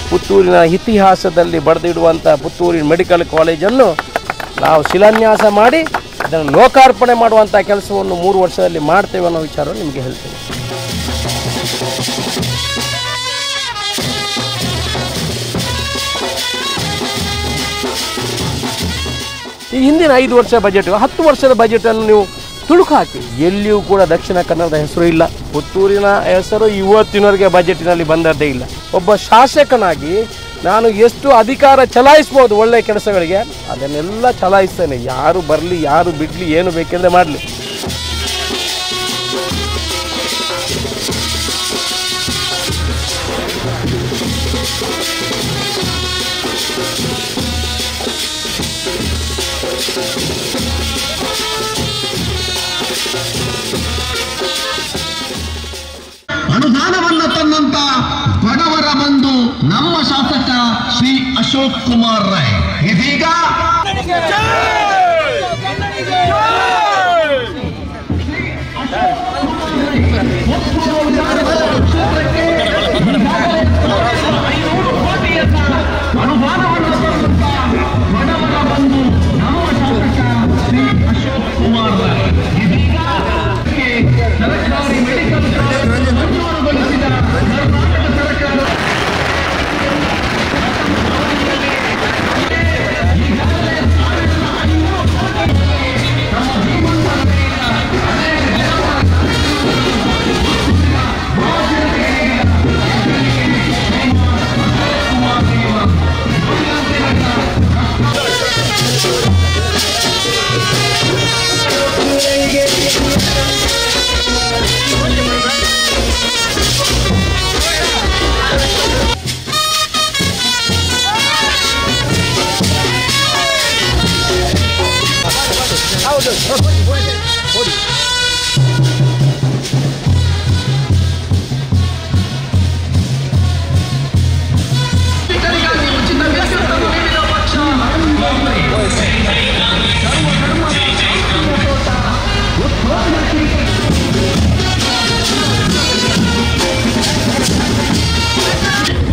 ಪುತ್ತೂರಿನ ಇತಿಹಾಸದಲ್ಲಿ ಬರೆದಿಡುವಂಥ ಪುತ್ತೂರಿನ ಮೆಡಿಕಲ್ ಕಾಲೇಜನ್ನು ನಾವು ಶಿಲಾನ್ಯಾಸ ಮಾಡಿ ಅದನ್ನು ಲೋಕಾರ್ಪಣೆ ಮಾಡುವಂಥ ಕೆಲಸವನ್ನು 3 ವರ್ಷದಲ್ಲಿ ಮಾಡ್ತೇವೆ ಅನ್ನೋ ವಿಚಾರವನ್ನು ನಿಮಗೆ ಹೇಳ್ತೇನೆ. ಈ ಹಿಂದಿನ 5 ವರ್ಷ ಬಜೆಟ್ 10 ವರ್ಷದ ಬಜೆಟನ್ನು ನೀವು ತುಳುಕು ಹಾಕಿ ಎಲ್ಲಿಯೂ ಕೂಡ ದಕ್ಷಿಣ ಕನ್ನಡದ ಹೆಸರು ಇಲ್ಲ. ಪುತ್ತೂರಿನ ಹೆಸರು ಇವತ್ತಿನವರೆಗೆ ಬಜೆಟಿನಲ್ಲಿ ಬಂದದ್ದೇ ಇಲ್ಲ. ಒಬ್ಬ ಶಾಸಕನಾಗಿ ನಾನು ಎಷ್ಟು ಅಧಿಕಾರ ಚಲಾಯಿಸ್ಬೋದು ಒಳ್ಳೆಯ ಕೆಲಸಗಳಿಗೆ ಅದನ್ನೆಲ್ಲ ಚಲಾಯಿಸ್ತೇನೆ. ಯಾರು ಬರಲಿ ಯಾರು ಬಿಡಲಿ ಏನು ಬೇಕೆಂದರೆ ಮಾಡಲಿ. ಅನುದಾನವನ್ನು ತನ್ನಂತ ಬಡವರ ಬಂಧು ನಮ್ಮ ಶಾಸಕ ಶ್ರೀ ಅಶೋಕ್ ಕುಮಾರ್ ರೈ ಇದೀಗ ಅನುದಾನವನ್ನು ತನ್ನಂತ ಬಡವರ ಬಂಧು ನಮ್ಮ ಶಾಸಕ ಶ್ರೀ ಅಶೋಕ್ ಕುಮಾರ್ ರೈ ಇದೀಗ ಸರ್ಕಾರಿ ಮೆಡಿಕಲ್ ಮಂಜೂರುಗೊಳಿಸಿದ ಕರ್ನಾಟಕ ಸರ್ಕಾರ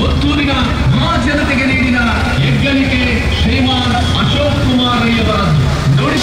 ಒತ್ತೂರಿನ ಮಹಾಜನತೆಗೆ ನೀಡಿದ ಹೆಗ್ಗಳಿಕೆ ಶ್ರೀಮಾನ್ ಅಶೋಕ್ ಕುಮಾರ್ ರೈ ಅವರ ನೋಡಿ.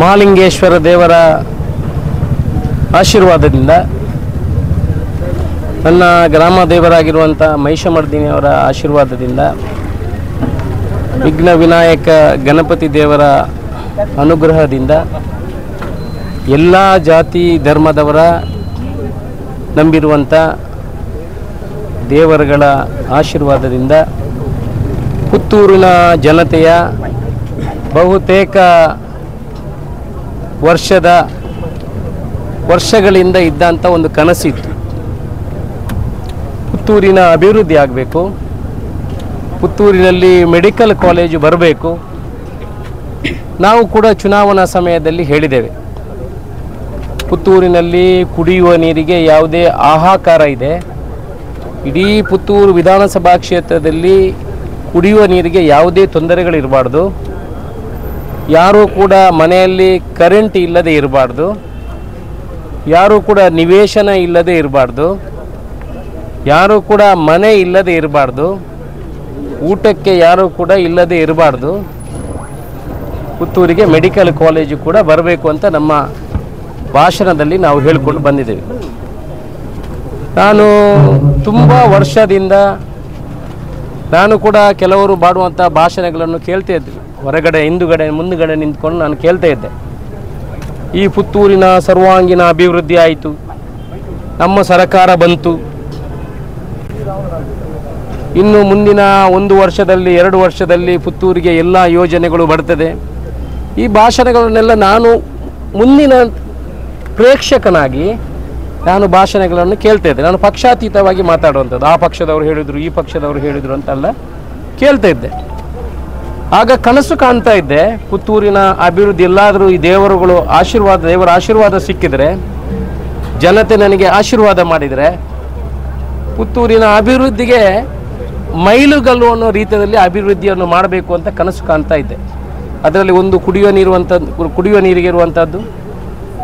ಮಹಾಲಿಂಗೇಶ್ವರ ದೇವರ ಆಶೀರ್ವಾದದಿಂದ, ನನ್ನ ಗ್ರಾಮ ದೇವರಾಗಿರುವಂಥ ಮಹಿಷಮರ್ದಿನಿಯವರ ಆಶೀರ್ವಾದದಿಂದ, ವಿಘ್ನ ವಿನಾಯಕ ಗಣಪತಿ ದೇವರ ಅನುಗ್ರಹದಿಂದ, ಎಲ್ಲ ಜಾತಿ ಧರ್ಮದವರ ನಂಬಿರುವಂಥ ದೇವರುಗಳ ಆಶೀರ್ವಾದದಿಂದ ಪುತ್ತೂರಿನ ಜನತೆಯ ಬಹುತೇಕ ವರ್ಷಗಳಿಂದ ಇದ್ದಂಥ ಒಂದು ಕನಸಿತ್ತು. ಪುತ್ತೂರಿನ ಅಭಿವೃದ್ಧಿ ಆಗಬೇಕು, ಪುತ್ತೂರಿನಲ್ಲಿ ಮೆಡಿಕಲ್ ಕಾಲೇಜು ಬರಬೇಕು. ನಾವು ಕೂಡ ಚುನಾವಣಾ ಸಮಯದಲ್ಲಿ ಹೇಳಿದ್ದೇವೆ, ಪುತ್ತೂರಿನಲ್ಲಿ ಕುಡಿಯುವ ನೀರಿಗೆ ಯಾವುದೇ ಹಾಹಾಕಾರ ಇದೆ. ಇಡೀ ಪುತ್ತೂರು ವಿಧಾನಸಭಾ ಕ್ಷೇತ್ರದಲ್ಲಿ ಕುಡಿಯುವ ನೀರಿಗೆ ಯಾವುದೇ ತೊಂದರೆಗಳಿರಬಾರ್ದು. ಯಾರೂ ಕೂಡ ಮನೆಯಲ್ಲಿ ಕರೆಂಟ್ ಇಲ್ಲದೆ ಇರಬಾರ್ದು, ಯಾರೂ ಕೂಡ ನಿವೇಶನ ಇಲ್ಲದೆ ಇರಬಾರ್ದು, ಯಾರೂ ಕೂಡ ಮನೆ ಇಲ್ಲದೆ ಇರಬಾರ್ದು, ಊಟಕ್ಕೆ ಯಾರೂ ಕೂಡ ಇಲ್ಲದೆ ಇರಬಾರ್ದು. ಪುತ್ತೂರಿಗೆ ಮೆಡಿಕಲ್ ಕಾಲೇಜು ಕೂಡ ಬರಬೇಕು ಅಂತ ನಮ್ಮ ಭಾಷಣದಲ್ಲಿ ನಾವು ಹೇಳಿಕೊಂಡು ಬಂದಿದ್ದೇವೆ. ನಾನು ತುಂಬ ವರ್ಷದಿಂದ ನಾನು ಕೂಡ ಕೆಲವರು ಮಾಡುವಂಥ ಭಾಷಣಗಳನ್ನು ಕೇಳ್ತಾ ಇದ್ದೆ. ಹೊರಗಡೆ ಮುಂದುಗಡೆ ನಿಂತ್ಕೊಂಡು ನಾನು ಕೇಳ್ತಾ ಇದ್ದೆ, ಈ ಪುತ್ತೂರಿನ ಸರ್ವಾಂಗೀಣ ಅಭಿವೃದ್ಧಿ ಆಯಿತು, ನಮ್ಮ ಸರ್ಕಾರ ಬಂತು, ಇನ್ನು ಮುಂದಿನ 1 ವರ್ಷದಲ್ಲಿ 2 ವರ್ಷದಲ್ಲಿ ಪುತ್ತೂರಿಗೆ ಎಲ್ಲ ಯೋಜನೆಗಳು ಬರ್ತದೆ. ಈ ಭಾಷಣಗಳನ್ನೆಲ್ಲ ನಾನು ಮುಂದಿನ ಪ್ರೇಕ್ಷಕನಾಗಿ ನಾನು ಭಾಷಣಗಳನ್ನು ಕೇಳ್ತಾ ಇದ್ದೆ. ನಾನು ಪಕ್ಷಾತೀತವಾಗಿ ಮಾತಾಡುವಂಥದ್ದು, ಆ ಪಕ್ಷದವರು ಹೇಳಿದರು, ಈ ಪಕ್ಷದವರು ಹೇಳಿದರು ಅಂತಲ್ಲ, ಕೇಳ್ತಾ ಇದ್ದೆ. ಆಗ ಕನಸು ಕಾಣ್ತಾ ಇದ್ದೆ, ಪುತ್ತೂರಿನ ಅಭಿವೃದ್ಧಿ ಎಲ್ಲಾದರೂ ಈ ದೇವರ ಆಶೀರ್ವಾದ ಸಿಕ್ಕಿದರೆ, ಜನತೆ ನನಗೆ ಆಶೀರ್ವಾದ ಮಾಡಿದರೆ, ಪುತ್ತೂರಿನ ಅಭಿವೃದ್ಧಿಗೆ ಮೈಲುಗಲ್ಲು ಅನ್ನೋ ರೀತಿಯಲ್ಲಿ ಅಭಿವೃದ್ಧಿಯನ್ನು ಮಾಡಬೇಕು ಅಂತ ಕನಸು ಕಾಣ್ತಾ ಇದ್ದೆ. ಅದರಲ್ಲಿ ಒಂದು ಕುಡಿಯುವ ನೀರಿಗೆ ಇರುವಂಥದ್ದು,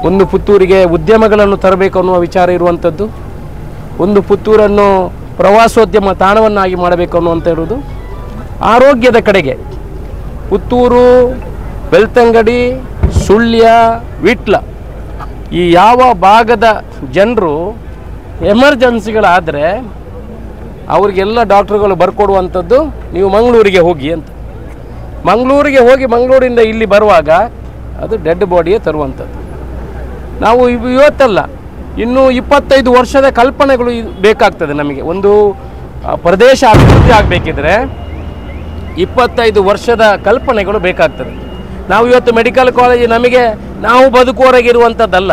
ಒಂದು ಪುತ್ತೂರಿಗೆ ಉದ್ಯಮಗಳನ್ನು ತರಬೇಕು ಅನ್ನುವ ವಿಚಾರ ಇರುವಂಥದ್ದು, ಒಂದು ಪುತ್ತೂರನ್ನು ಪ್ರವಾಸೋದ್ಯಮ ತಾಣವನ್ನಾಗಿ ಮಾಡಬೇಕು ಅನ್ನುವಂಥ ಇರುವುದು. ಆರೋಗ್ಯದ ಕಡೆಗೆ ಪುತ್ತೂರು, ಬೆಳ್ತಂಗಡಿ, ಸುಳ್ಯ, ವಿಟ್ಲ ಈ ಯಾವ ಭಾಗದ ಜನರು ಎಮರ್ಜೆನ್ಸಿಗಳಾದರೆ ಅವರಿಗೆಲ್ಲ ಡಾಕ್ಟ್ರುಗಳು ಬರ್ಕೊಡುವಂಥದ್ದು, ನೀವು ಮಂಗಳೂರಿಗೆ ಹೋಗಿ ಅಂತ. ಮಂಗಳೂರಿಂದ ಇಲ್ಲಿ ಬರುವಾಗ ಅದು ಡೆಡ್ ಬಾಡಿಯೇ ತರುವಂಥದ್ದು. ನಾವು ಇವತ್ತಲ್ಲ, ಇನ್ನೂ 25 ವರ್ಷದ ಕಲ್ಪನೆಗಳು ಬೇಕಾಗ್ತದೆ ನಮಗೆ. ಒಂದು ಪ್ರದೇಶ ಅಭಿವೃದ್ಧಿ ಆಗಬೇಕಿದ್ರೆ 25 ವರ್ಷದ ಕಲ್ಪನೆಗಳು ಬೇಕಾಗ್ತದೆ. ನಾವು ಇವತ್ತು ಮೆಡಿಕಲ್ ಕಾಲೇಜ್ ನಮಗೆ ನಾವು ಬದುಕುವವರೆಗಿರುವಂಥದ್ದಲ್ಲ,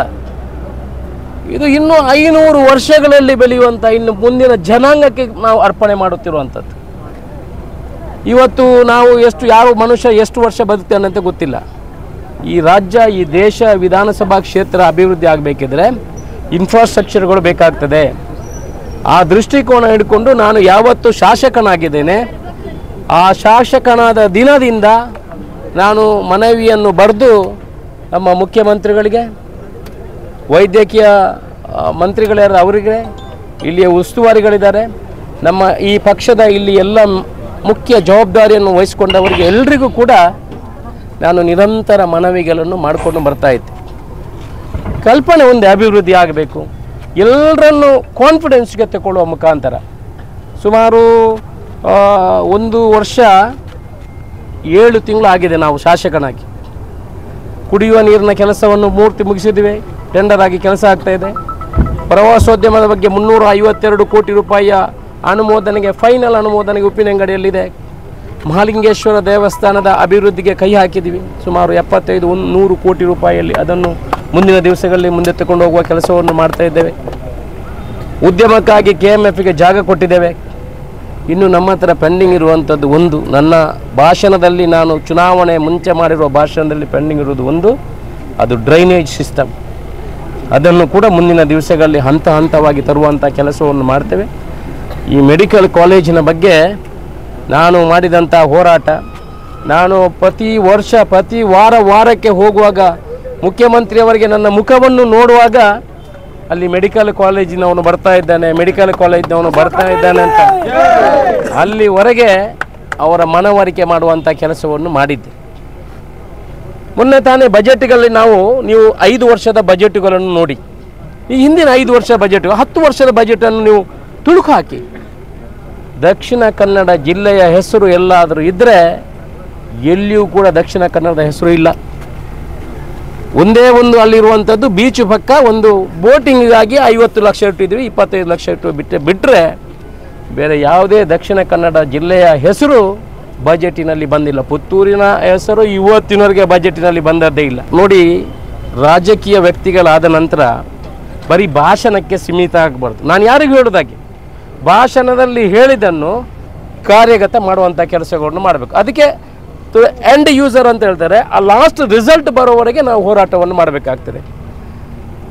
ಇದು ಇನ್ನೂ 500 ವರ್ಷಗಳಲ್ಲಿ ಬೆಳೆಯುವಂಥ ಇನ್ನು ಮುಂದಿನ ಜನಾಂಗಕ್ಕೆ ನಾವು ಅರ್ಪಣೆ ಮಾಡುತ್ತಿರುವಂಥದ್ದು. ಇವತ್ತು ನಾವು ಯಾವ ಮನುಷ್ಯ ಎಷ್ಟು ವರ್ಷ ಬದುಕ್ತಾನೆ ಅಂತ ಗೊತ್ತಿಲ್ಲ. ಈ ರಾಜ್ಯ, ಈ ದೇಶ, ವಿಧಾನಸಭಾ ಕ್ಷೇತ್ರ ಅಭಿವೃದ್ಧಿ ಆಗಬೇಕಿದ್ರೆ ಇನ್ಫ್ರಾಸ್ಟ್ರಕ್ಚರ್ಗಳು ಬೇಕಾಗ್ತದೆ. ಆ ದೃಷ್ಟಿಕೋನ ಹಿಡ್ಕೊಂಡು ನಾನು ಯಾವತ್ತು ಶಾಸಕನಾಗಿದ್ದೇನೆ, ಆ ಶಾಸಕನಾದ ದಿನದಿಂದ ನಾನು ಮನವಿಯನ್ನು ಬರೆದು ನಮ್ಮ ಮುಖ್ಯಮಂತ್ರಿಗಳಿಗೆ, ವೈದ್ಯಕೀಯ ಮಂತ್ರಿಗಳ್ಯಾರು ಅವರಿಗೆ, ಇಲ್ಲಿಯ ಉಸ್ತುವಾರಿಗಳಿದ್ದಾರೆ, ನಮ್ಮ ಈ ಪಕ್ಷದ ಇಲ್ಲಿ ಎಲ್ಲ ಮುಖ್ಯ ಜವಾಬ್ದಾರಿಯನ್ನು ವಹಿಸಿಕೊಂಡವರಿಗೆ ಎಲ್ರಿಗೂ ಕೂಡ ನಾನು ನಿರಂತರ ಮನವಿಗಳನ್ನು ಮಾಡಿಕೊಂಡು ಬರ್ತಾಯಿದ್ದೆ. ಕಲ್ಪನೆ ಒಂದೇ, ಅಭಿವೃದ್ಧಿ ಆಗಬೇಕು, ಎಲ್ಲರನ್ನು ಕಾನ್ಫಿಡೆನ್ಸ್ಗೆ ತಗೊಳ್ಳುವ ಮುಖಾಂತರ. ಸುಮಾರು 1 ವರ್ಷ 7 ತಿಂಗಳು ಆಗಿದೆ ನಾವು ಶಾಸಕನಾಗಿ. ಕುಡಿಯುವ ನೀರಿನ ಕೆಲಸವನ್ನು ಮುಗಿಸಿದ್ವಿ, ಟೆಂಡರ್ ಆಗಿ ಕೆಲಸ ಆಗ್ತಾಯಿದೆ. ಪ್ರವಾಸೋದ್ಯಮದ ಬಗ್ಗೆ 352 ಕೋಟಿ ರೂಪಾಯಿಯ ಅನುಮೋದನೆಗೆ, ಫೈನಲ್ ಅನುಮೋದನೆಗೆ ಉಪ್ಪಿನಂಗಡಿಯಲ್ಲಿದೆ. ಮಹಾಲಿಂಗೇಶ್ವರ ದೇವಸ್ಥಾನದ ಅಭಿವೃದ್ಧಿಗೆ ಕೈ ಹಾಕಿದ್ದೀವಿ, ಸುಮಾರು 75-100 ಕೋಟಿ ರೂಪಾಯಿಯಲ್ಲಿ. ಅದನ್ನು ಮುಂದಿನ ದಿವಸಗಳಲ್ಲಿ ಮುಂದೆ ತಗೊಂಡು ಹೋಗುವ ಕೆಲಸವನ್ನು ಮಾಡ್ತಾ ಇದ್ದೇವೆ. ಉದ್ಯಮಕ್ಕಾಗಿ KMFಗೆ ಜಾಗ ಕೊಟ್ಟಿದ್ದೇವೆ. ಇನ್ನು ನಮ್ಮ ಹತ್ರ ಪೆಂಡಿಂಗ್ ಇರುವಂಥದ್ದು ಒಂದು, ನನ್ನ ಭಾಷಣದಲ್ಲಿ ನಾನು ಚುನಾವಣೆ ಮುಂಚೆ ಮಾಡಿರುವ ಭಾಷಣದಲ್ಲಿ ಪೆಂಡಿಂಗ್ ಇರುವುದು ಒಂದು, ಅದು ಡ್ರೈನೇಜ್ ಸಿಸ್ಟಮ್. ಅದನ್ನು ಕೂಡ ಮುಂದಿನ ದಿವಸಗಳಲ್ಲಿ ಹಂತವಾಗಿ ತರುವಂಥ ಕೆಲಸವನ್ನು ಮಾಡ್ತೇವೆ. ಈ ಮೆಡಿಕಲ್ ಕಾಲೇಜಿನ ಬಗ್ಗೆ ನಾನು ಮಾಡಿದಂಥ ಹೋರಾಟ, ನಾನು ಪ್ರತಿ ವಾರಕ್ಕೆ ಹೋಗುವಾಗ ಮುಖ್ಯಮಂತ್ರಿಯವರಿಗೆ ನನ್ನ ಮುಖವನ್ನು ನೋಡುವಾಗ ಅಲ್ಲಿ ಮೆಡಿಕಲ್ ಕಾಲೇಜಿನವನು ಬರ್ತಾ ಇದ್ದಾನೆ ಅಂತ ಅಲ್ಲಿವರೆಗೆ ಅವರ ಮನವರಿಕೆ ಮಾಡುವಂಥ ಕೆಲಸವನ್ನು ಮಾಡಿದ್ದೆ. ಮೊನ್ನೆ ತಾನೇ ಬಜೆಟ್ಗಳಲ್ಲಿ ನೀವು 5 ವರ್ಷದ ಬಜೆಟ್ಗಳನ್ನು ನೋಡಿ, ಈ ಹಿಂದಿನ 5 ವರ್ಷ ಬಜೆಟ್ 10 ವರ್ಷದ ಬಜೆಟನ್ನು ನೀವು ತುಳುಕು ಹಾಕಿ. ದಕ್ಷಿಣ ಕನ್ನಡ ಜಿಲ್ಲೆಯ ಹೆಸರು ಎಲ್ಲಾದರೂ ಇದ್ದರೆ ಎಲ್ಲಿಯೂ ಕೂಡ ದಕ್ಷಿಣ ಕನ್ನಡದ ಹೆಸರು ಇಲ್ಲ. ಒಂದೇ ಒಂದು ಅಲ್ಲಿರುವಂಥದ್ದು ಬೀಚ್ ಪಕ್ಕ ಒಂದು ಬೋಟಿಂಗಿಗಾಗಿ 50 ಲಕ್ಷ ಇಟ್ಟಿದ್ವಿ, 25 ಲಕ್ಷ ಇಟ್ಟು ಬಿಟ್ಟರೆ ಬೇರೆ ಯಾವುದೇ ದಕ್ಷಿಣ ಕನ್ನಡ ಜಿಲ್ಲೆಯ ಹೆಸರು ಬಜೆಟಿನಲ್ಲಿ ಬಂದಿಲ್ಲ. ಪುತ್ತೂರಿನ ಹೆಸರು ಇವತ್ತಿನವರೆಗೆ ಬಜೆಟಿನಲ್ಲಿ ಬಂದದ್ದೇ ಇಲ್ಲ. ನೋಡಿ, ರಾಜಕೀಯ ವ್ಯಕ್ತಿಗಳಾದ ನಂತರ ಬರೀ ಭಾಷಣಕ್ಕೆ ಸೀಮಿತ ಆಗಬಾರ್ದು. ನಾನು ಯಾರಿಗೂ ಹೇಳೋದಾಗಿ ಭಾಷಣದಲ್ಲಿ ಹೇಳಿದ್ದನ್ನು ಕಾರ್ಯಗತ ಮಾಡುವಂಥ ಕೆಲಸಗಳನ್ನು ಮಾಡಬೇಕು. ಅದಕ್ಕೆ ಎಂಡ್ ಯೂಸರ್ ಅಂತ ಹೇಳ್ತಾರೆ, ಆ ಲಾಸ್ಟ್ ರಿಸಲ್ಟ್ ಬರೋವರೆಗೆ ನಾವು ಹೋರಾಟವನ್ನು ಮಾಡಬೇಕಾಗ್ತದೆ.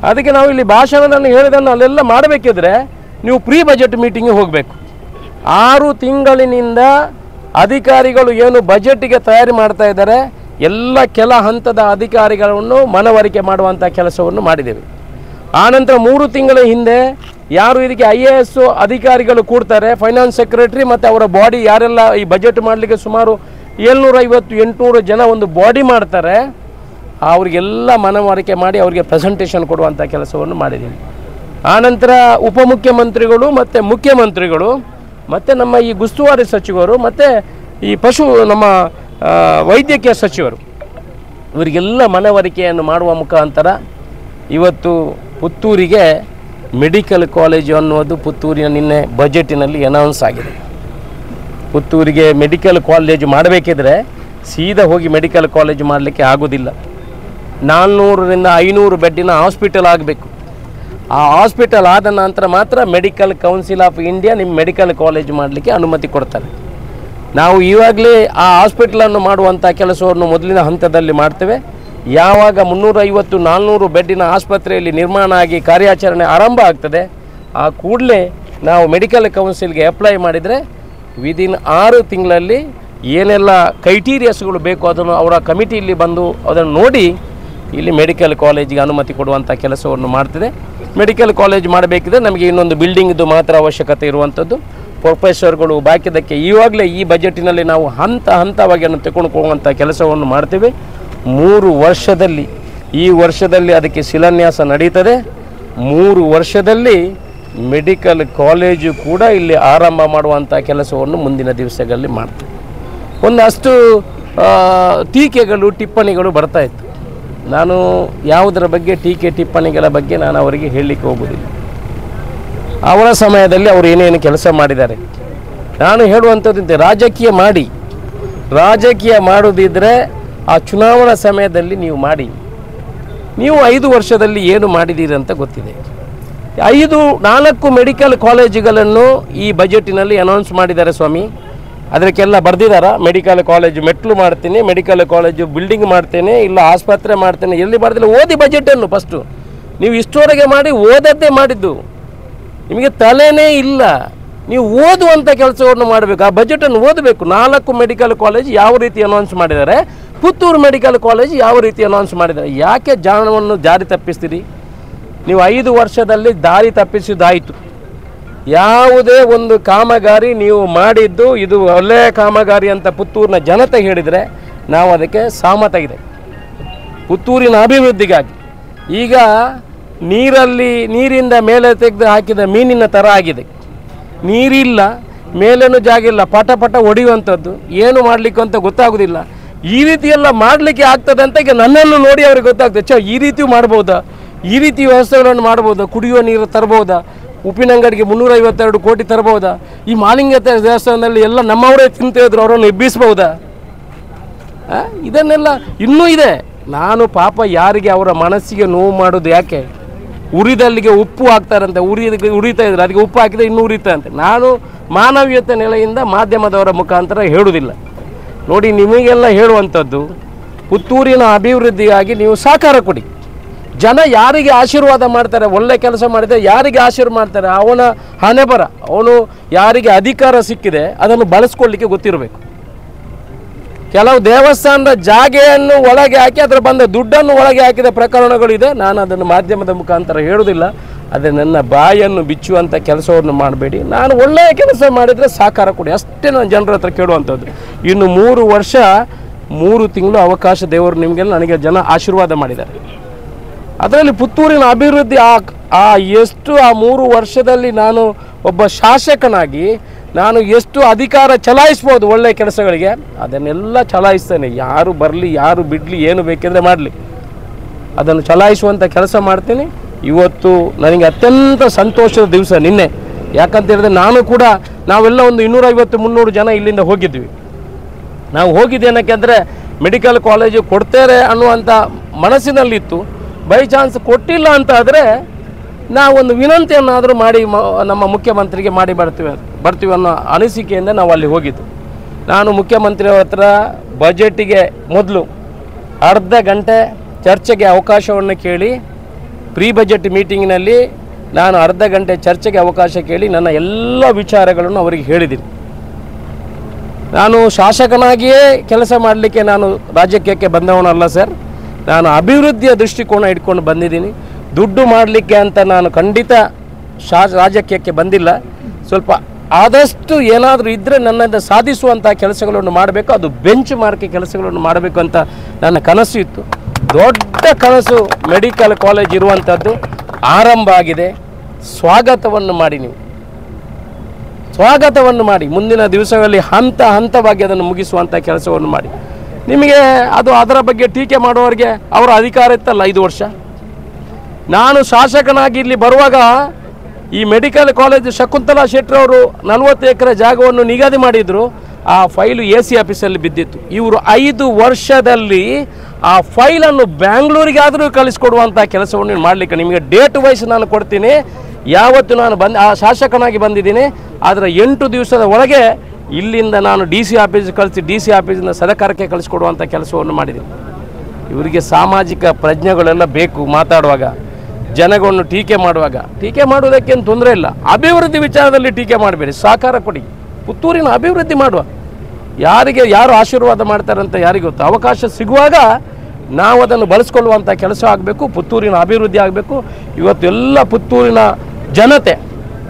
ಅದಕ್ಕೆ ನಾವು ಇಲ್ಲಿ ಭಾಷಣದಲ್ಲಿ ಹೇಳಿದ್ದನ್ನು ಅಲ್ಲೆಲ್ಲ ಮಾಡಬೇಕಿದ್ರೆ ನೀವು ಪ್ರೀ ಬಜೆಟ್ ಮೀಟಿಂಗಿಗೆ ಹೋಗಬೇಕು. 6 ತಿಂಗಳಿನಿಂದ ಅಧಿಕಾರಿಗಳು ಏನು ಬಜೆಟ್ಗೆ ತಯಾರಿ ಮಾಡ್ತಾ ಇದ್ದಾರೆ ಎಲ್ಲ ಕೆಲ ಹಂತದ ಅಧಿಕಾರಿಗಳನ್ನು ಮನವರಿಕೆ ಮಾಡುವಂಥ ಕೆಲಸವನ್ನು ಮಾಡಿದ್ದೇವೆ. ಆನಂತರ 3 ತಿಂಗಳ ಹಿಂದೆ ಯಾರು ಇದಕ್ಕೆ IAS ಅಧಿಕಾರಿಗಳು ಕೂಡ್ತಾರೆ, ಫೈನಾನ್ಸ್ ಸೆಕ್ರೆಟರಿ ಮತ್ತು ಅವರ ಬಾಡಿ ಯಾರೆಲ್ಲ ಈ ಬಜೆಟ್ ಮಾಡಲಿಕ್ಕೆ ಸುಮಾರು 750-800 ಜನ ಒಂದು ಬಾಡಿ ಮಾಡ್ತಾರೆ, ಅವರಿಗೆಲ್ಲ ಮನವರಿಕೆ ಮಾಡಿ ಅವರಿಗೆ ಪ್ರೆಸೆಂಟೇಷನ್ ಕೊಡುವಂಥ ಕೆಲಸವನ್ನು ಮಾಡಿದ್ದೀವಿ. ಆನಂತರ ಉಪಮುಖ್ಯಮಂತ್ರಿಗಳು ಮತ್ತು ಮುಖ್ಯಮಂತ್ರಿಗಳು ಮತ್ತು ನಮ್ಮ ಈ ಉಸ್ತುವಾರಿ ಸಚಿವರು ಮತ್ತು ಈ ನಮ್ಮ ವೈದ್ಯಕೀಯ ಸಚಿವರು ಇವರಿಗೆಲ್ಲ ಮನವರಿಕೆಯನ್ನು ಮಾಡುವ ಮುಖಾಂತರ ಇವತ್ತು ಪುತ್ತೂರಿಗೆ ಮೆಡಿಕಲ್ ಕಾಲೇಜು ಅನ್ನೋದು ಪುತ್ತೂರಿನ ನಿನ್ನೆ ಬಜೆಟಿನಲ್ಲಿ ಅನೌನ್ಸ್ ಆಗಿದೆ. ಪುತ್ತೂರಿಗೆ ಮೆಡಿಕಲ್ ಕಾಲೇಜು ಮಾಡಬೇಕಿದ್ರೆ ಸೀದಾ ಹೋಗಿ ಮೆಡಿಕಲ್ ಕಾಲೇಜು ಮಾಡಲಿಕ್ಕೆ ಆಗೋದಿಲ್ಲ. 400ರಿಂದ 500 ಬೆಡ್ಡಿನ ಹಾಸ್ಪಿಟಲ್ ಆಗಬೇಕು. ಆ ಹಾಸ್ಪಿಟಲ್ ಆದ ನಂತರ ಮಾತ್ರ ಮೆಡಿಕಲ್ ಕೌನ್ಸಿಲ್ ಆಫ್ ಇಂಡಿಯಾ ನಿಮ್ಮ ಮೆಡಿಕಲ್ ಕಾಲೇಜು ಮಾಡಲಿಕ್ಕೆ ಅನುಮತಿ ಕೊಡ್ತಾರೆ. ನಾವು ಈವಾಗಲೇ ಆ ಹಾಸ್ಪಿಟಲನ್ನು ಮಾಡುವಂಥ ಕೆಲಸವನ್ನು ಮೊದಲಿನ ಹಂತದಲ್ಲಿ ಮಾಡ್ತೇವೆ. ಯಾವಾಗ 350-400 ಬೆಡ್ಡಿನ ಆಸ್ಪತ್ರೆಯಲ್ಲಿ ನಿರ್ಮಾಣ ಆಗಿ ಕಾರ್ಯಾಚರಣೆ ಆರಂಭ ಆಗ್ತದೆ, ಆ ಕೂಡಲೇ ನಾವು ಮೆಡಿಕಲ್ ಕೌನ್ಸಿಲ್ಗೆ ಅಪ್ಲೈ ಮಾಡಿದರೆ ವಿದಿನ್ 6 ತಿಂಗಳಲ್ಲಿ ಏನೆಲ್ಲ ಕ್ರೈಟೀರಿಯಾಸ್ಗಳು ಬೇಕು ಅದನ್ನು ಅವರ ಕಮಿಟಿಯಲ್ಲಿ ಬಂದು ಅದನ್ನು ನೋಡಿ ಇಲ್ಲಿ ಮೆಡಿಕಲ್ ಕಾಲೇಜಿಗೆ ಅನುಮತಿ ಕೊಡುವಂಥ ಕೆಲಸವನ್ನು ಮಾಡ್ತಿದೆ. ಮೆಡಿಕಲ್ ಕಾಲೇಜ್ ಮಾಡಬೇಕಿದ್ರೆ ನಮಗೆ ಇನ್ನೊಂದು ಬಿಲ್ಡಿಂಗ್ದು ಮಾತ್ರ ಅವಶ್ಯಕತೆ ಇರುವಂಥದ್ದು. ಪ್ರೊಫೆಸರ್ಗಳು ಬಾಕಿದಕ್ಕೆ ಈವಾಗಲೇ ಈ ಬಜೆಟಿನಲ್ಲಿ ನಾವು ಹಂತವಾಗಿ ಅದನ್ನು ತಗೊಂಡು ಹೋಗುವಂಥ ಕೆಲಸವನ್ನು ಮಾಡ್ತೇವೆ. 3 ವರ್ಷದಲ್ಲಿ ಈ ವರ್ಷದಲ್ಲಿ ಅದಕ್ಕೆ ಶಿಲಾನ್ಯಾಸ ನಡೀತದೆ. 3 ವರ್ಷದಲ್ಲಿ ಮೆಡಿಕಲ್ ಕಾಲೇಜು ಕೂಡ ಇಲ್ಲಿ ಆರಂಭ ಮಾಡುವಂಥ ಕೆಲಸವನ್ನು ಮುಂದಿನ ದಿವಸಗಳಲ್ಲಿ ಮಾಡ್ತೇವೆ. ಒಂದಷ್ಟು ಟೀಕೆಗಳು ಟಿಪ್ಪಣಿಗಳು ಬರ್ತಾಯಿತ್ತು. ನಾನು ಯಾವುದರ ಬಗ್ಗೆ ಟೀಕೆ ಟಿಪ್ಪಣಿಗಳ ಬಗ್ಗೆ ನಾನು ಅವರಿಗೆ ಹೇಳಲಿಕ್ಕೆ ಹೋಗೋದಿಲ್ಲ. ಅವರ ಸಮಯದಲ್ಲಿ ಅವರು ಏನೇನು ಕೆಲಸ ಮಾಡಿದ್ದಾರೆ ನಾನು ಹೇಳುವಂಥದ್ದು, ರಾಜಕೀಯ ಮಾಡೋದಿದ್ದರೆ ಆ ಚುನಾವಣಾ ಸಮಯದಲ್ಲಿ ನೀವು ಮಾಡಿ. ನೀವು 5 ವರ್ಷದಲ್ಲಿ ಏನು ಮಾಡಿದ್ದೀರಿ ಅಂತ ಗೊತ್ತಿದೆ. 4 ಮೆಡಿಕಲ್ ಕಾಲೇಜುಗಳನ್ನು ಈ ಬಜೆಟಿನಲ್ಲಿ ಅನೌನ್ಸ್ ಮಾಡಿದ್ದಾರೆ ಸ್ವಾಮಿ. ಅದಕ್ಕೆಲ್ಲ ಬರೆದಿದ್ದಾರೆ, ಮೆಡಿಕಲ್ ಕಾಲೇಜು ಮೆಟ್ಲು ಮಾಡ್ತೀನಿ, ಮೆಡಿಕಲ್ ಕಾಲೇಜು ಬಿಲ್ಡಿಂಗ್ ಮಾಡ್ತೇನೆ, ಇಲ್ಲ ಆಸ್ಪತ್ರೆ ಮಾಡ್ತೇನೆ. ಎಲ್ಲಿ ಬರ್ದಿಲ್ಲ, ಓದಿ ಬಜೆಟನ್ನು ಫಸ್ಟು. ನೀವು ಇಷ್ಟವರೆಗೆ ಮಾಡಿ ಓದದ್ದೇ ಮಾಡಿದ್ದು, ನಿಮಗೆ ತಲೆನೇ ಇಲ್ಲ. ನೀವು ಓದುವಂಥ ಕೆಲಸವನ್ನು ಮಾಡಬೇಕು, ಆ ಬಜೆಟನ್ನು ಓದಬೇಕು. 4 ಮೆಡಿಕಲ್ ಕಾಲೇಜ್ ಯಾವ ರೀತಿ ಅನೌನ್ಸ್ ಮಾಡಿದ್ದಾರೆ, ಪುತ್ತೂರು ಮೆಡಿಕಲ್ ಕಾಲೇಜ್ ಯಾವ ರೀತಿ ಅನೌನ್ಸ್ ಮಾಡಿದ್ದಾರೆ. ಯಾಕೆ ಜಾಣವನ್ನು ಜಾರಿ ತಪ್ಪಿಸ್ತೀರಿ? ನೀವು 5 ವರ್ಷದಲ್ಲಿ ದಾರಿ ತಪ್ಪಿಸಿದ್ದಾಯಿತು. ಯಾವುದೇ ಒಂದು ಕಾಮಗಾರಿ ನೀವು ಮಾಡಿದ್ದು ಇದು ಒಳ್ಳೆಯ ಕಾಮಗಾರಿ ಅಂತ ಪುತ್ತೂರಿನ ಜನತೆ ಹೇಳಿದರೆ ನಾವು ಅದಕ್ಕೆ ಸಹಮತ ಇದೆ. ಪುತ್ತೂರಿನ ಅಭಿವೃದ್ಧಿಗಾಗಿ ಈಗ ನೀರಿಂದ ಮೇಲೆ ತೆಗೆದು ಹಾಕಿದ ಮೀನಿನ ಥರ ಆಗಿದೆ. ನೀರಿಲ್ಲ, ಮೇಲೇನೂ ಜಾಗ ಇಲ್ಲ, ಪಟ ಹೊಡೆಯುವಂಥದ್ದು, ಏನು ಮಾಡಲಿಕ್ಕೆ ಅಂತ ಗೊತ್ತಾಗೋದಿಲ್ಲ. ಈ ರೀತಿಯೆಲ್ಲ ಮಾಡಲಿಕ್ಕೆ ಆಗ್ತದೆ ಅಂತ ಈಗ ನನ್ನನ್ನು ನೋಡಿ ಅವ್ರಿಗೆ ಗೊತ್ತಾಗ್ತದೆ. ಈ ರೀತಿಯೂ ಮಾಡ್ಬೋದಾ, ಈ ರೀತಿ ವ್ಯವಸ್ಥೆಗಳನ್ನು ಮಾಡ್ಬೋದಾ, ಕುಡಿಯುವ ನೀರು ತರ್ಬೋದಾ, ಉಪ್ಪಿನಂಗಡಿಗೆ 352 ಕೋಟಿ ತರ್ಬೋದಾ, ಈ ಮಾಲಿಂಗತೆ ದೇವಸ್ಥಾನದಲ್ಲಿ ಎಲ್ಲ ನಮ್ಮವರೇ ತಿಂತಿದ್ರು ಅವರನ್ನು ಎಬ್ಬಿಸ್ಬೋದಾ? ಇದನ್ನೆಲ್ಲ ಇನ್ನೂ ಇದೆ. ನಾನು ಪಾಪ ಯಾರಿಗೆ ಅವರ ಮನಸ್ಸಿಗೆ ನೋವು ಮಾಡೋದು ಯಾಕೆ? ಉರಿದಲ್ಲಿಗೆ ಉಪ್ಪು ಹಾಕ್ತಾರಂತೆ, ಉರಿತಾ ಇದ್ರೆ ಅದಕ್ಕೆ ಉಪ್ಪು ಹಾಕಿದ್ರೆ ಇನ್ನೂ ಉರಿತಂತೆ. ನಾನು ಮಾನವೀಯತೆ ನೆಲೆಯಿಂದ ಮಾಧ್ಯಮದವರ ಮುಖಾಂತರ ಹೇಳುವುದಿಲ್ಲ. ನೋಡಿ, ನಿಮಗೆಲ್ಲ ಹೇಳುವಂಥದ್ದು, ಪುತ್ತೂರಿನ ಅಭಿವೃದ್ಧಿಗಾಗಿ ನೀವು ಸಹಕಾರ ಕೊಡಿ. ಜನ ಯಾರಿಗೆ ಆಶೀರ್ವಾದ ಮಾಡ್ತಾರೆ, ಒಳ್ಳೆ ಕೆಲಸ ಮಾಡಿದರೆ ಯಾರಿಗೆ ಆಶೀರ್ವಾದ ಮಾಡ್ತಾರೆ ಅವನ ಹಣೆ ಬರ. ಅವನು ಯಾರಿಗೆ ಅಧಿಕಾರ ಸಿಕ್ಕಿದೆ ಅದನ್ನು ಬಳಸ್ಕೊಳ್ಳಿಕ್ಕೆ ಗೊತ್ತಿರಬೇಕು. ಕೆಲವು ದೇವಸ್ಥಾನದ ಜಾಗೆಯನ್ನು ಒಳಗೆ ಹಾಕಿ ಅದರ ಬಂದ ದುಡ್ಡನ್ನು ಒಳಗೆ ಹಾಕಿದ ಪ್ರಕರಣಗಳಿದೆ. ನಾನು ಅದನ್ನು ಮಾಧ್ಯಮದ ಮುಖಾಂತರ ಹೇಳುವುದಿಲ್ಲ. ಅದೇ ನನ್ನ ಬಾಯನ್ನು ಬಿಚ್ಚುವಂಥ ಕೆಲಸವನ್ನು ಮಾಡಬೇಡಿ. ನಾನು ಒಳ್ಳೆಯ ಕೆಲಸ ಮಾಡಿದರೆ ಸಹಕಾರ ಕೊಡಿ, ಅಷ್ಟೇ ನಾನು ಜನರ ಹತ್ರ ಕೇಳುವಂಥದ್ದು. ಇನ್ನು 3 ವರ್ಷ 3 ತಿಂಗಳು ಅವಕಾಶ ದೇವರು ನಿಮಗೆಲ್ಲ ನನಗೆ ಜನ ಆಶೀರ್ವಾದ ಮಾಡಿದ್ದಾರೆ. ಅದರಲ್ಲಿ ಪುತ್ತೂರಿನ ಅಭಿವೃದ್ಧಿ ಆ 3 ವರ್ಷದಲ್ಲಿ ನಾನು ಒಬ್ಬ ಶಾಸಕನಾಗಿ ನಾನು ಎಷ್ಟು ಅಧಿಕಾರ ಚಲಾಯಿಸ್ಬೋದು ಒಳ್ಳೆಯ ಕೆಲಸಗಳಿಗೆ ಅದನ್ನೆಲ್ಲ ಚಲಾಯಿಸ್ತೇನೆ. ಯಾರು ಬರಲಿ ಯಾರು ಬಿಡಲಿ ಏನು ಬೇಕೆಂದರೆ ಮಾಡಲಿ ಅದನ್ನು ಚಲಾಯಿಸುವಂಥ ಕೆಲಸ ಮಾಡ್ತೀನಿ. ಇವತ್ತು ನನಗೆ ಅತ್ಯಂತ ಸಂತೋಷದ ದಿವಸ ನಿನ್ನೆ. ಯಾಕಂತ ಹೇಳಿದ್ರೆ ನಾನು ಕೂಡ ನಾವೆಲ್ಲ ಒಂದು 250-300 ಜನ ಇಲ್ಲಿಂದ ಹೋಗಿದ್ವಿ. ನಾವು ಹೋಗಿದ್ದೇನಕ್ಕೆ ಅಂದರೆ ಮೆಡಿಕಲ್ ಕಾಲೇಜು ಕೊಡ್ತಾರೆ ಅನ್ನುವಂಥ ಮನಸ್ಸಿನಲ್ಲಿತ್ತು. ಬೈ ಚಾನ್ಸ್ ಕೊಟ್ಟಿಲ್ಲ ಅಂತ ಆದರೆ ನಾವೊಂದು ವಿನಂತಿಯನ್ನಾದರೂ ಮಾಡಿ ನಮ್ಮ ಮುಖ್ಯಮಂತ್ರಿಗೆ ಮಾಡಿ ಬರ್ತೀವಿ ಅನ್ನೋ ಅನಿಸಿಕೆಯಿಂದ ನಾವು ಅಲ್ಲಿ ಹೋಗಿದ್ದು. ನಾನು ಮುಖ್ಯಮಂತ್ರಿಯವರ ಹತ್ರ ಬಜೆಟಿಗೆ ಮೊದಲು ಅರ್ಧ ಗಂಟೆ ಚರ್ಚೆಗೆ ಅವಕಾಶವನ್ನು ಕೇಳಿ, ಪ್ರೀ ಬಜೆಟ್ ಮೀಟಿಂಗಿನಲ್ಲಿ ನಾನು ಅರ್ಧ ಗಂಟೆ ಚರ್ಚೆಗೆ ಅವಕಾಶ ಕೇಳಿ ನನ್ನ ಎಲ್ಲ ವಿಚಾರಗಳನ್ನು ಅವರಿಗೆ ಹೇಳಿದ್ದೀನಿ. ನಾನು ಶಾಸಕನಾಗಿಯೇ ಕೆಲಸ ಮಾಡಲಿಕ್ಕೆ ನಾನು ರಾಜಕೀಯಕ್ಕೆ ಬಂದವನಲ್ಲ ಸರ್. ನಾನು ಅಭಿವೃದ್ಧಿಯ ದೃಷ್ಟಿಕೋನ ಇಟ್ಕೊಂಡು ಬಂದಿದ್ದೀನಿ. ದುಡ್ಡು ಮಾಡಲಿಕ್ಕೆ ಅಂತ ನಾನು ಖಂಡಿತ ರಾಜಕೀಯಕ್ಕೆ ಬಂದಿಲ್ಲ. ಸ್ವಲ್ಪ ಆದಷ್ಟು ಏನಾದರೂ ಇದ್ದರೆ ನನ್ನಿಂದ ಸಾಧಿಸುವಂಥ ಕೆಲಸಗಳನ್ನು ಮಾಡಬೇಕು, ಅದು ಬೆಂಚ್ ಮಾರ್ಕ್ ಕೆಲಸಗಳನ್ನು ಮಾಡಬೇಕು ಅಂತ ನನ್ನ ಕನಸು ಇತ್ತು. ದೊಡ್ಡ ಕನಸು ಮೆಡಿಕಲ್ ಕಾಲೇಜ್ ಇರುವಂಥದ್ದು ಆರಂಭ ಆಗಿದೆ. ಸ್ವಾಗತವನ್ನು ಮಾಡಿ, ನೀವು ಸ್ವಾಗತವನ್ನು ಮಾಡಿ, ಮುಂದಿನ ದಿವಸಗಳಲ್ಲಿ ಹಂತವಾಗಿ ಅದನ್ನು ಮುಗಿಸುವಂಥ ಕೆಲಸವನ್ನು ಮಾಡಿ. ನಿಮಗೆ ಅದು ಅದರ ಬಗ್ಗೆ ಟೀಕೆ ಮಾಡುವವರಿಗೆ ಅವರ ಅಧಿಕಾರ ಇತ್ತಲ್ಲ 5 ವರ್ಷ. ನಾನು ಶಾಸಕನಾಗಿ ಇಲ್ಲಿ ಬರುವಾಗ ಈ ಮೆಡಿಕಲ್ ಕಾಲೇಜ್ ಶಕುಂತಲಾ ಶೆಟ್ಟರ್ ಅವರು 40 ಎಕರೆ ಜಾಗವನ್ನು ನಿಗದಿ ಮಾಡಿದ್ರು. ಆ ಫೈಲು AC ಆಫೀಸಲ್ಲಿ ಬಿದ್ದಿತ್ತು. ಇವರು 5 ವರ್ಷದಲ್ಲಿ ಆ ಫೈಲನ್ನು ಬ್ಯಾಂಗ್ಳೂರಿಗಾದರೂ ಕಳಿಸ್ಕೊಡುವಂಥ ಕೆಲಸವನ್ನು ಮಾಡಲಿಕ್ಕೆ ನಿಮಗೆ ಡೇಟ್ ವೈಸ್ ನಾನು ಕೊಡ್ತೀನಿ. ಯಾವತ್ತು ನಾನು ಆ ಶಾಸಕನಾಗಿ ಬಂದಿದ್ದೀನಿ, ಆದರೆ 8 ದಿವಸದ ಒಳಗೆ ಇಲ್ಲಿಂದ ನಾನು DC ಆಫೀಸ್ ಕಳಿಸಿ DC ಆಫೀಸಿಂದ ಸರ್ಕಾರಕ್ಕೆ ಕಳಿಸ್ಕೊಡುವಂಥ ಕೆಲಸವನ್ನು ಮಾಡಿದ್ದೀನಿ. ಇವರಿಗೆ ಸಾಮಾಜಿಕ ಪ್ರಜ್ಞೆಗಳೆಲ್ಲ ಬೇಕು. ಮಾತಾಡುವಾಗ ಜನಗಳನ್ನು ಟೀಕೆ ಮಾಡುವುದಕ್ಕೇನು ತೊಂದರೆ ಇಲ್ಲ. ಅಭಿವೃದ್ಧಿ ವಿಚಾರದಲ್ಲಿ ಟೀಕೆ ಮಾಡಬೇಡಿ, ಸಹಕಾರ ಕೊಡಿ, ಪುತ್ತೂರಿನ ಅಭಿವೃದ್ಧಿ ಮಾಡುವ. ಯಾರು ಆಶೀರ್ವಾದ ಮಾಡ್ತಾರಂತ ಯಾರಿಗೆ ಗೊತ್ತು. ಅವಕಾಶ ಸಿಗುವಾಗ ನಾವು ಅದನ್ನು ಬಳಸ್ಕೊಳ್ಳುವಂಥ ಕೆಲಸ ಆಗಬೇಕು, ಪುತ್ತೂರಿನ ಅಭಿವೃದ್ಧಿ ಆಗಬೇಕು. ಇವತ್ತು ಎಲ್ಲ ಪುತ್ತೂರಿನ ಜನತೆ,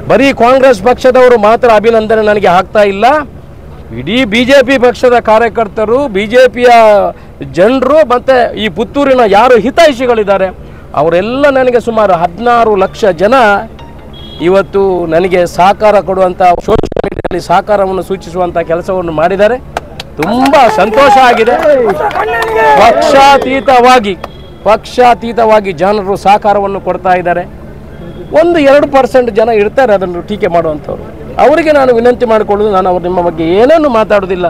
ಬರೀ ಕಾಂಗ್ರೆಸ್ ಪಕ್ಷದವರು ಮಾತ್ರ ಅಭಿನಂದನೆ ನನಗೆ ಆಗ್ತಾ ಇಲ್ಲ. ಇಡೀ BJP ಪಕ್ಷದ ಕಾರ್ಯಕರ್ತರು, BJPಯ ಜನರು ಮತ್ತು ಈ ಪುತ್ತೂರಿನ ಯಾರು ಹಿತೈಷಿಗಳಿದ್ದಾರೆ ಅವರೆಲ್ಲ ನನಗೆ ಸುಮಾರು 16 ಲಕ್ಷ ಜನ ಇವತ್ತು ನನಗೆ ಸಹಕಾರ ಕೊಡುವಂಥ, ಸೋಷಿಯಲ್ ಮೀಡಿಯಾದಲ್ಲಿ ಸಹಕಾರವನ್ನು ಸೂಚಿಸುವಂಥ ಕೆಲಸವನ್ನು ಮಾಡಿದ್ದಾರೆ. ತುಂಬ ಸಂತೋಷ ಆಗಿದೆ. ಪಕ್ಷಾತೀತವಾಗಿ ಜನರು ಸಹಕಾರವನ್ನು ಕೊಡ್ತಾ ಇದ್ದಾರೆ. 1-2% ಜನ ಇರ್ತಾರೆ ಅದನ್ನು ಟೀಕೆ ಮಾಡುವಂಥವ್ರು. ಅವರಿಗೆ ನಾನು ವಿನಂತಿ ಮಾಡಿಕೊಳ್ಳೋದು, ನಾನು ಅವರು ನಿಮ್ಮ ಬಗ್ಗೆ ಏನೇನು ಮಾತಾಡೋದಿಲ್ಲ,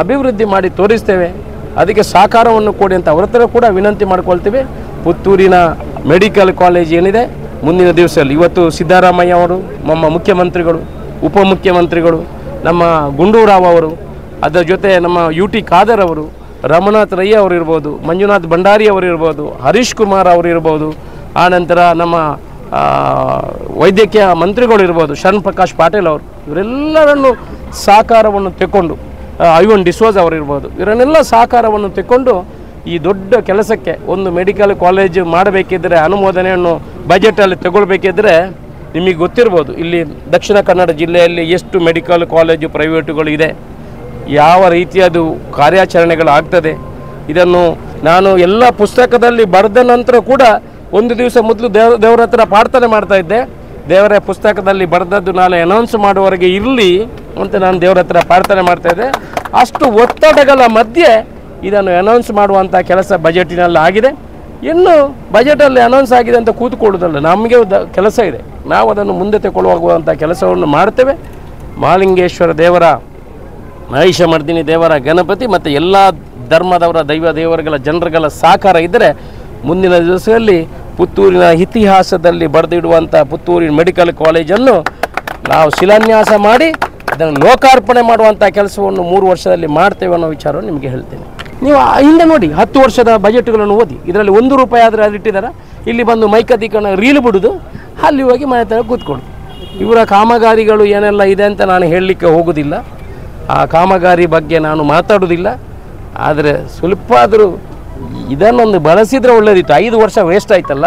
ಅಭಿವೃದ್ಧಿ ಮಾಡಿ ತೋರಿಸ್ತೇವೆ, ಅದಕ್ಕೆ ಸಹಕಾರವನ್ನು ಕೊಡಿ ಅಂತ ಅವ್ರ ಹತ್ರ ಕೂಡ ವಿನಂತಿ ಮಾಡ್ಕೊಳ್ತೀವಿ. ಪುತ್ತೂರಿನ ಮೆಡಿಕಲ್ ಕಾಲೇಜ್ ಏನಿದೆ ಮುಂದಿನ ದಿವಸದಲ್ಲಿ, ಇವತ್ತು ಸಿದ್ದರಾಮಯ್ಯ ಅವರು, ನಮ್ಮ ಮುಖ್ಯಮಂತ್ರಿಗಳು, ಉಪಮುಖ್ಯಮಂತ್ರಿಗಳು, ನಮ್ಮ ಗುಂಡೂರಾವ್ ಅವರು, ಅದರ ಜೊತೆ ನಮ್ಮ UT ಖಾದರ್ ಅವರು, ರಮನಾಥ್ ರೈ ಅವರು ಇರ್ಬೋದು, ಮಂಜುನಾಥ್ ಭಂಡಾರಿ ಅವರು ಇರ್ಬೋದು, ಹರೀಶ್ ಕುಮಾರ್ ಅವರು ಇರ್ಬೋದು, ಆನಂತರ ನಮ್ಮ ವೈದ್ಯಕೀಯ ಮಂತ್ರಿಗಳು ಇರ್ಬೋದು, ಶರಣ್ ಪ್ರಕಾಶ್ ಪಾಟೀಲ್ ಅವರು, ಇವರೆಲ್ಲರನ್ನು ಸಹಕಾರವನ್ನು ತೆಕ್ಕೊಂಡು, ಐವನ್ ಡಿಸೋಜ್ ಅವರು ಇರ್ಬೋದು, ಇವರನ್ನೆಲ್ಲ ಸಹಕಾರವನ್ನು ತೆಕ್ಕೊಂಡು ಈ ದೊಡ್ಡ ಕೆಲಸಕ್ಕೆ ಒಂದು ಮೆಡಿಕಲ್ ಕಾಲೇಜ್ ಮಾಡಬೇಕಿದ್ದರೆ, ಅನುಮೋದನೆಯನ್ನು ಬಜೆಟಲ್ಲಿ ತಗೊಳ್ಬೇಕಿದ್ರೆ ನಿಮಗೆ ಗೊತ್ತಿರ್ಬೋದು ಇಲ್ಲಿ ದಕ್ಷಿಣ ಕನ್ನಡ ಜಿಲ್ಲೆಯಲ್ಲಿ ಎಷ್ಟು ಮೆಡಿಕಲ್ ಕಾಲೇಜು ಪ್ರೈವೇಟುಗಳು ಇದೆ, ಯಾವ ರೀತಿಯದು ಕಾರ್ಯಾಚರಣೆಗಳಾಗ್ತದೆ. ಇದನ್ನು ನಾನು ಎಲ್ಲ ಪುಸ್ತಕದಲ್ಲಿ ಬರೆದ ನಂತರ ಕೂಡ ಒಂದು ದಿವಸ ಮೊದಲು ದೇವರ ಹತ್ರ ಪ್ರಾರ್ಥನೆ ಮಾಡ್ತಾ ಇದ್ದೆ. ದೇವರ ಪುಸ್ತಕದಲ್ಲಿ ಬರೆದದ್ದು ನಾಳೆ ಅನೌನ್ಸ್ ಮಾಡುವವರೆಗೆ ಇರಲಿ ಅಂತ ನಾನು ದೇವರ ಹತ್ರ ಪ್ರಾರ್ಥನೆ ಮಾಡ್ತಾ ಇದ್ದೆ. ಅಷ್ಟು ಒತ್ತಡಗಳ ಮಧ್ಯೆ ಇದನ್ನು ಅನೌನ್ಸ್ ಮಾಡುವಂಥ ಕೆಲಸ ಬಜೆಟಿನಲ್ಲಿ ಆಗಿದೆ. ಇನ್ನು ಬಜೆಟಲ್ಲಿ ಅನೌನ್ಸ್ ಆಗಿದೆ ಅಂತ ಕೂತ್ಕೊಳ್ಳೋದಲ್ಲ, ನಮಗೆ ಕೆಲಸ ಇದೆ, ನಾವು ಅದನ್ನು ಮುಂದೆ ತಗೊಳ್ಳುವಂಥ ಕೆಲಸವನ್ನು ಮಾಡ್ತೇವೆ. ಮಹಾಲಿಂಗೇಶ್ವರ ದೇವರ, ಮಹಿಷಮರ್ದಿನಿ ದೇವರ, ಗಣಪತಿ ಮತ್ತು ಎಲ್ಲ ಧರ್ಮದವರ ದೇವರುಗಳ ಜನರುಗಳ ಸಹಕಾರ ಇದ್ದರೆ ಮುಂದಿನ ದಿವಸದಲ್ಲಿ ಪುತ್ತೂರಿನ ಇತಿಹಾಸದಲ್ಲಿ ಬರೆದಿಡುವಂಥ ಪುತ್ತೂರಿನ ಮೆಡಿಕಲ್ ಕಾಲೇಜನ್ನು ನಾವು ಶಿಲಾನ್ಯಾಸ ಮಾಡಿ ಅದನ್ನು ಲೋಕಾರ್ಪಣೆ ಮಾಡುವಂಥ ಕೆಲಸವನ್ನು 3 ವರ್ಷದಲ್ಲಿ ಮಾಡ್ತೇವೆ ಅನ್ನೋ ವಿಚಾರವನ್ನು ನಿಮಗೆ ಹೇಳ್ತೇನೆ. ನೀವು ಹಿಂದೆ ನೋಡಿ 10 ವರ್ಷದ ಬಜೆಟ್ಗಳನ್ನು ಓದಿ, ಇದರಲ್ಲಿ 1 ರೂಪಾಯಿ ಆದರೆ ಅದು ಇಟ್ಟಿದ್ದಾರೆ. ಇಲ್ಲಿ ಬಂದು ಮೈಕದಿಕನ್ನು ರೀಲ್ ಬಿಡೋದು, ಅಲ್ಲಿ ಹೋಗಿ ಮನೆ ಹತ್ರ ಕೂತ್ಕೊಳ್ಳೋದು. ಇವರ ಕಾಮಗಾರಿಗಳು ಏನೆಲ್ಲ ಇದೆ ಅಂತ ನಾನು ಹೇಳಲಿಕ್ಕೆ ಹೋಗೋದಿಲ್ಲ, ಆ ಕಾಮಗಾರಿ ಬಗ್ಗೆ ನಾನು ಮಾತಾಡೋದಿಲ್ಲ. ಆದರೆ ಸ್ವಲ್ಪ ಆದರೂ ಇದನ್ನೊಂದು ಬಳಸಿದರೆ ಒಳ್ಳೆಯದಿತ್ತು. 5 ವರ್ಷ ವೇಸ್ಟ್ ಆಯ್ತಲ್ಲ,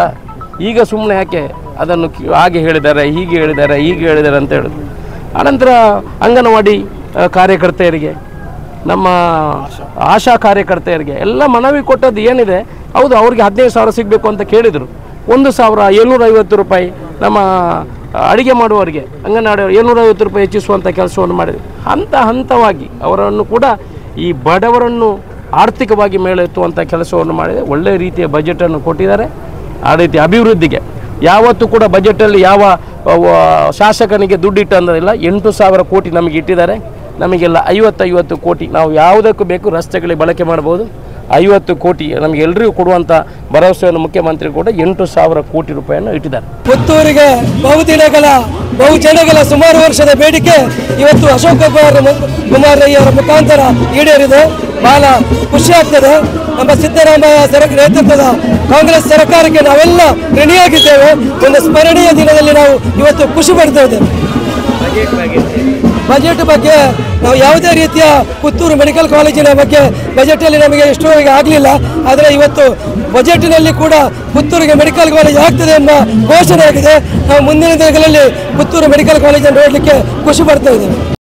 ಈಗ ಸುಮ್ಮನೆ ಯಾಕೆ ಅದನ್ನು ಹಾಗೆ ಹೇಳಿದ್ದಾರೆ, ಹೀಗೆ ಹೇಳಿದ್ದಾರೆ ಅಂತ ಹೇಳೋದು. ಆನಂತರ ಅಂಗನವಾಡಿ ಕಾರ್ಯಕರ್ತೆಯರಿಗೆ, ನಮ್ಮ ಆಶಾ ಕಾರ್ಯಕರ್ತೆಯರಿಗೆ ಎಲ್ಲ ಮನವಿ ಕೊಟ್ಟದ್ದು ಏನಿದೆ, ಹೌದು ಅವ್ರಿಗೆ 15,000 ಸಿಗಬೇಕು ಅಂತ ಕೇಳಿದರು. 1,750 ರೂಪಾಯಿ ನಮ್ಮ ಅಡಿಗೆ ಮಾಡುವವರಿಗೆ ಅಂಗನವಾಡಿ 750 ರೂಪಾಯಿ ಹೆಚ್ಚಿಸುವಂಥ ಕೆಲಸವನ್ನು ಮಾಡಿದೆ. ಹಂತವಾಗಿ ಅವರನ್ನು ಕೂಡ ಈ ಬಡವರನ್ನು ಆರ್ಥಿಕವಾಗಿ ಮೇಲೆತ್ತುವಂಥ ಕೆಲಸವನ್ನು ಮಾಡಿದೆ. ಒಳ್ಳೆಯ ರೀತಿಯ ಬಜೆಟನ್ನು ಕೊಟ್ಟಿದ್ದಾರೆ. ಆ ರೀತಿ ಅಭಿವೃದ್ಧಿಗೆ ಯಾವತ್ತೂ ಕೂಡ ಬಜೆಟಲ್ಲಿ ಯಾವ ಶಾಸಕನಿಗೆ ದುಡ್ಡಿಟ್ಟು ಅಂದಿಲ್ಲ. 8,000 ಕೋಟಿ ನಮಗೆ ಇಟ್ಟಿದ್ದಾರೆ. ನಮಗೆಲ್ಲ 50 ಕೋಟಿ ನಾವು ಯಾವುದಕ್ಕೂ ಬೇಕು ರಸ್ತೆಗಳಿಗೆ ಬಳಕೆ ಮಾಡ್ಬೋದು. 50 ಕೋಟಿ ನಮಗೆ ಎಲ್ಲರಿಗೂ ಕೊಡುವಂಥ ಭರವಸೆಯನ್ನು ಮುಖ್ಯಮಂತ್ರಿ ಕೂಡ 8,000 ಕೋಟಿ ರೂಪಾಯಿಯನ್ನು ಇಟ್ಟಿದ್ದಾರೆ. ಪುತ್ತೂರಿಗೆ ಬಹುಜನಗಳ ಸುಮಾರು ವರ್ಷದ ಬೇಡಿಕೆ ಇವತ್ತು ಅಶೋಕ್ ಕುಮಾರ್ ರೈ ಅವರ ಮುಖಾಂತರ ಈಡೇರಿದೆ. ಬಹಳ ಖುಷಿ ಆಗ್ತದೆ. ನಮ್ಮ ಸಿದ್ದರಾಮಯ್ಯ ನೇತೃತ್ವದ ಕಾಂಗ್ರೆಸ್ ಸರ್ಕಾರಕ್ಕೆ ನಾವೆಲ್ಲ ಋಣಿಯಾಗಿದ್ದೇವೆ. ಒಂದು ಸ್ಮರಣೀಯ ದಿನದಲ್ಲಿ ನಾವು ಇವತ್ತು ಖುಷಿ ಪಡ್ತಾ ಇದ್ದೇವೆ. ಬಜೆಟ್ ಬಗ್ಗೆ ನಾವು ಯಾವುದೇ ರೀತಿಯ ಪುತ್ತೂರು ಮೆಡಿಕಲ್ ಕಾಲೇಜಿನ ಬಗ್ಗೆ ಬಜೆಟಲ್ಲಿ ನಮಗೆ ಇಷ್ಟರವರೆಗೆ ಆಗಲಿಲ್ಲ. ಆದರೆ ಇವತ್ತು ಬಜೆಟ್ನಲ್ಲಿ ಕೂಡ ಪುತ್ತೂರಿಗೆ ಮೆಡಿಕಲ್ ಕಾಲೇಜ್ ಆಗ್ತದೆ ಎಂಬ ಘೋಷಣೆ ಆಗಿದೆ. ನಾವು ಮುಂದಿನ ದಿನಗಳಲ್ಲಿ ಪುತ್ತೂರು ಮೆಡಿಕಲ್ ಕಾಲೇಜನ್ನು ನೋಡಲಿಕ್ಕೆ ಖುಷಿ ಪಡ್ತಾ ಇದ್ದೇವೆ.